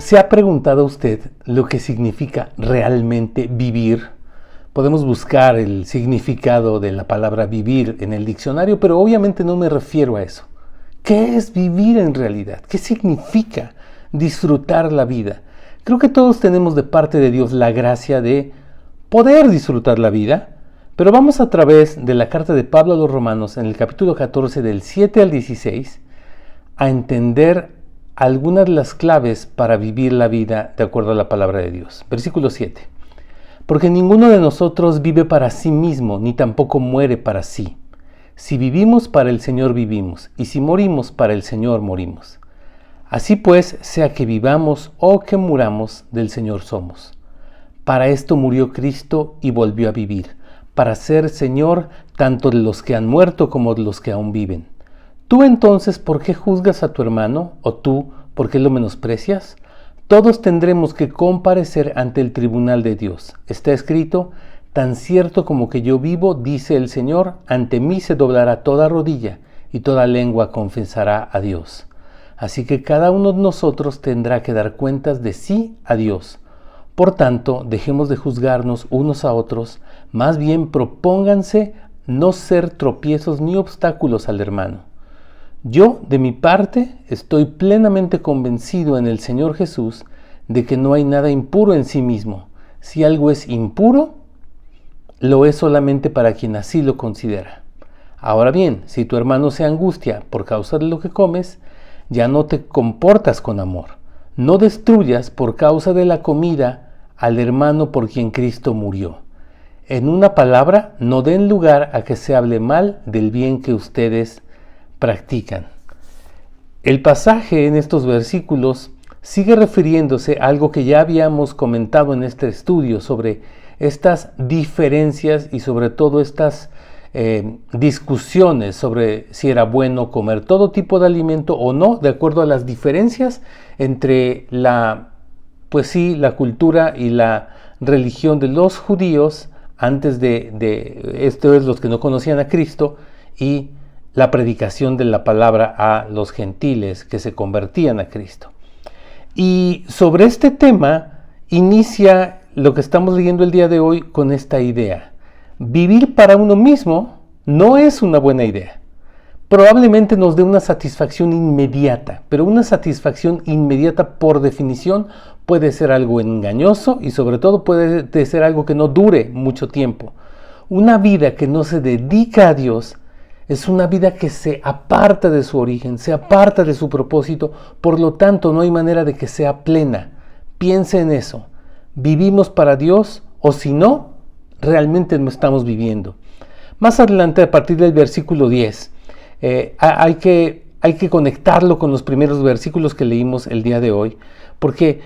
¿Se ha preguntado usted lo que significa realmente vivir? Podemos buscar el significado de la palabra vivir en el diccionario, pero obviamente no me refiero a eso. ¿Qué es vivir en realidad? ¿Qué significa disfrutar la vida? Creo que todos tenemos de parte de Dios la gracia de poder disfrutar la vida, pero vamos a través de la carta de Pablo a los Romanos en el capítulo 14 del 7 al 16 a entender algunas de las claves para vivir la vida de acuerdo a la palabra de Dios. Versículo 7. Porque ninguno de nosotros vive para sí mismo, ni tampoco muere para sí. Si vivimos, para el Señor vivimos, y si morimos, para el Señor morimos. Así pues, sea que vivamos o que muramos, del Señor somos. Para esto murió Cristo y volvió a vivir, para ser Señor tanto de los que han muerto como de los que aún viven. ¿Tú entonces por qué juzgas a tu hermano? ¿O tú por qué lo menosprecias? Todos tendremos que comparecer ante el tribunal de Dios. Está escrito: tan cierto como que yo vivo, dice el Señor, ante mí se doblará toda rodilla y toda lengua confesará a Dios. Así que cada uno de nosotros tendrá que dar cuentas de sí a Dios. Por tanto, dejemos de juzgarnos unos a otros, más bien propónganse no ser tropiezos ni obstáculos al hermano. Yo, de mi parte, estoy plenamente convencido en el Señor Jesús de que no hay nada impuro en sí mismo. Si algo es impuro, lo es solamente para quien así lo considera. Ahora bien, si tu hermano se angustia por causa de lo que comes, ya no te comportas con amor. No destruyas por causa de la comida al hermano por quien Cristo murió. En una palabra, no den lugar a que se hable mal del bien que ustedes practican. El pasaje en estos versículos sigue refiriéndose a algo que ya habíamos comentado en este estudio sobre estas diferencias y sobre todo estas discusiones sobre si era bueno comer todo tipo de alimento o no, de acuerdo a las diferencias entre la cultura y la religión de los judíos antes de esto es los que no conocían a Cristo, y la predicación de la palabra a los gentiles que se convertían a Cristo. Y sobre este tema inicia lo que estamos leyendo el día de hoy con esta idea. Vivir para uno mismo no es una buena idea. Probablemente nos dé una satisfacción inmediata, pero una satisfacción inmediata por definición puede ser algo engañoso y sobre todo puede ser algo que no dure mucho tiempo. Una vida que no se dedica a Dios es una vida que se aparta de su origen, se aparta de su propósito, por lo tanto no hay manera de que sea plena. Piense en eso. ¿Vivimos para Dios o si no, realmente no estamos viviendo? Más adelante, a partir del versículo 10, hay que conectarlo con los primeros versículos que leímos el día de hoy, porque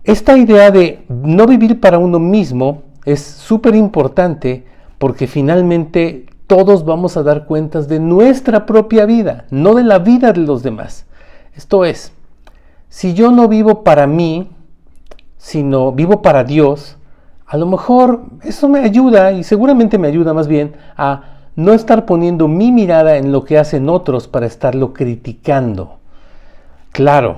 esta idea de no vivir para uno mismo es súper importante porque finalmente todos vamos a dar cuentas de nuestra propia vida, no de la vida de los demás. Esto es, si yo no vivo para mí, sino vivo para Dios, a lo mejor eso me ayuda, y seguramente me ayuda más bien, a no estar poniendo mi mirada en lo que hacen otros para estarlo criticando. Claro,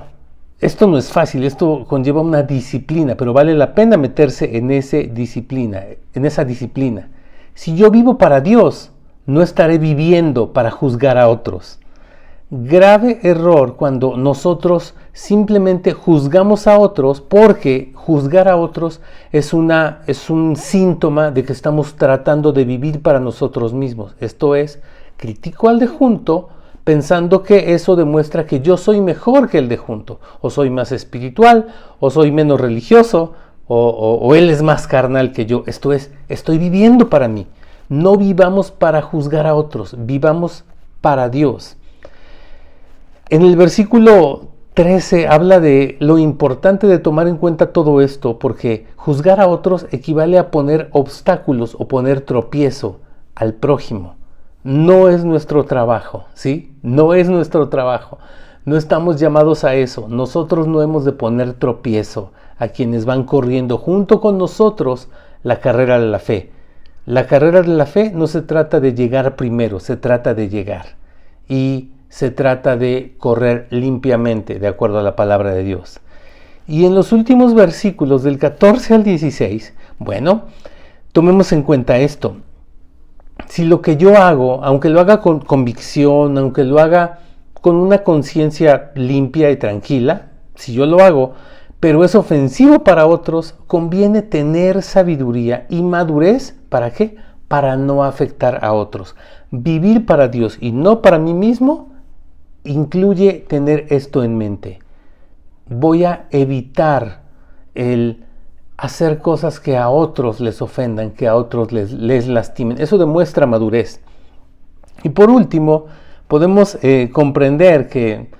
esto no es fácil, esto conlleva una disciplina, pero vale la pena meterse en esa disciplina. Si yo vivo para Dios, no estaré viviendo para juzgar a otros. Grave error cuando nosotros simplemente juzgamos a otros, porque juzgar a otros es un síntoma de que estamos tratando de vivir para nosotros mismos. Esto es, critico al de junto pensando que eso demuestra que yo soy mejor que el de junto, o soy más espiritual, o soy menos religioso, o él es más carnal que yo. Esto es, estoy viviendo para mí. No vivamos para juzgar a otros, vivamos para Dios. En el versículo 13 habla de lo importante de tomar en cuenta todo esto, porque juzgar a otros equivale a poner obstáculos o poner tropiezo al prójimo. No es nuestro trabajo, ¿sí? No es nuestro trabajo. No estamos llamados a eso. Nosotros no hemos de poner tropiezo a quienes van corriendo junto con nosotros la carrera de la fe. La carrera de la fe no se trata de llegar primero, se trata de llegar. Y se trata de correr limpiamente, de acuerdo a la palabra de Dios. Y en los últimos versículos del 14 al 16, bueno, tomemos en cuenta esto. Si lo que yo hago, aunque lo haga con convicción, aunque lo haga con una conciencia limpia y tranquila, si yo lo hago, pero es ofensivo para otros, conviene tener sabiduría y madurez. ¿Para qué? Para no afectar a otros. Vivir para Dios y no para mí mismo incluye tener esto en mente. Voy a evitar el hacer cosas que a otros les ofendan, que a otros les lastimen. Eso demuestra madurez. Y por último, podemos comprender que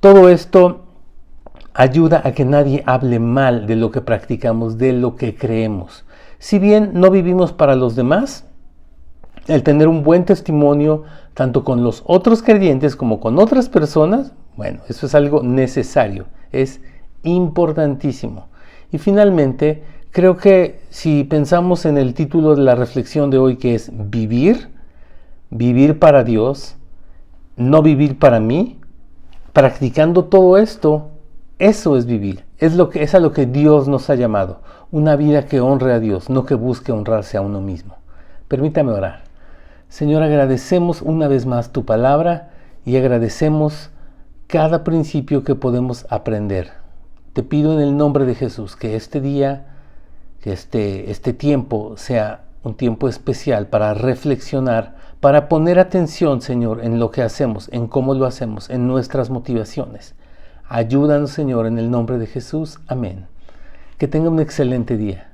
todo esto ayuda a que nadie hable mal de lo que practicamos, de lo que creemos. Si bien no vivimos para los demás, el tener un buen testimonio, tanto con los otros creyentes como con otras personas, bueno, eso es algo necesario, es importantísimo. Y finalmente, creo que si pensamos en el título de la reflexión de hoy, que es vivir para Dios, no vivir para mí, practicando todo esto, eso es vivir, es a lo que Dios nos ha llamado, una vida que honre a Dios, no que busque honrarse a uno mismo. Permítame orar. Señor, agradecemos una vez más tu palabra y agradecemos cada principio que podemos aprender. Te pido en el nombre de Jesús que este día, que este tiempo sea un tiempo especial para reflexionar, para poner atención, Señor, en lo que hacemos, en cómo lo hacemos, en nuestras motivaciones. Ayúdanos, Señor, en el nombre de Jesús. Amén. Que tenga un excelente día.